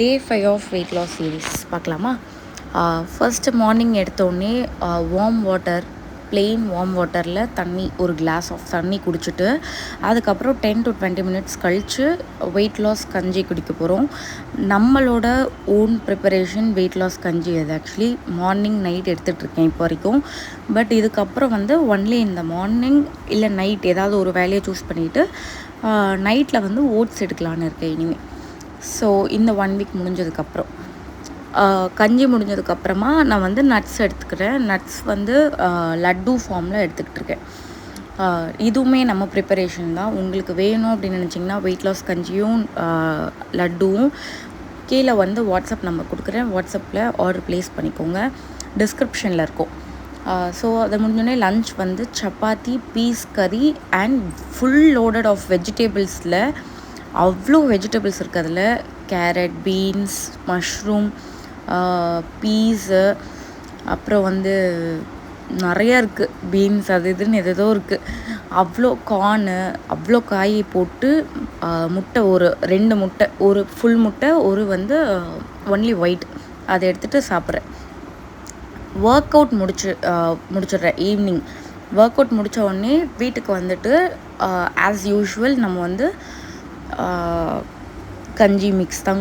Day 5 of weight loss series பார்க்கலாமா? First morning எடுத்தோடனே warm water, plain warm வாட்டரில் தண்ணி, ஒரு கிளாஸ் ஆஃப் தண்ணி குடிச்சிட்டு அதுக்கப்புறம் 10 to 20 மினிட்ஸ் கழித்து வெயிட் லாஸ் கஞ்சி குடிக்க போகிறோம். நம்மளோட ஓன் ப்ரிப்பரேஷன் வெயிட் லாஸ் கஞ்சி அது. ஆக்சுவலி மார்னிங் நைட் எடுத்துகிட்ருக்கேன் இப்போ வரைக்கும். பட் இதுக்கப்புறம் வந்து ஒன்லி இந்த மார்னிங் இல்லை நைட் ஏதாவது ஒரு வேலையை சூஸ் பண்ணிவிட்டு நைட்டில் வந்து ஓட்ஸ் எடுக்கலான்னு இருக்கேன் இனிமேல். ஸோ இந்த 1 வீக் முடிஞ்சதுக்கப்புறம் கஞ்சி முடிஞ்சதுக்கப்புறமா நான் வந்து நட்ஸ் எடுத்துக்கிறேன். நட்ஸ் வந்து லட்டு ஃபார்மில் எடுத்துக்கிட்டுருக்கேன். இதுவுமே நம்ம ப்ரிப்பரேஷன் தான். உங்களுக்கு வேணும் அப்படின்னு நினச்சிங்கன்னா வெயிட் லாஸ் கஞ்சியும் லட்டுவும் கீழே வந்து வாட்ஸ்அப் நம்பர் கொடுக்குறேன். வாட்ஸ்அப்பில் ஆர்டர் ப்ளேஸ் பண்ணிக்கோங்க, டிஸ்கிரிப்ஷனில் இருக்கும். ஸோ அது முடிஞ்சோடனே லன்ச் வந்து சப்பாத்தி, பீஸ் கறி அண்ட் ஃபுல் லோடட் ஆஃப் வெஜிடேபிள்ஸில் அவ்வளோ வெஜிடபிள்ஸ் இருக்குது. அதில் கேரட், பீன்ஸ், மஷ்ரூம், பீஸு, அப்புறம் வந்து நிறையா இருக்குது. பீன்ஸ் அது இதுன்னு எதோ இருக்குது. அவ்வளோ கார்னு, அவ்வளோ காயை போட்டு முட்டை, ஒரு 2 முட்டை, ஒரு ஃபுல் முட்டை, ஒரு வந்து ஒன்லி ஒயிட், அதை எடுத்துகிட்டு சாப்பிட்றேன். ஒர்க் அவுட் முடிச்சிடுறேன். ஈவினிங் ஒர்க் அவுட் முடித்த உடனே வீட்டுக்கு வந்துட்டு ஆஸ் யூஷுவல் நம்ம வந்து கஞ்சி மிக்ஸ் தான்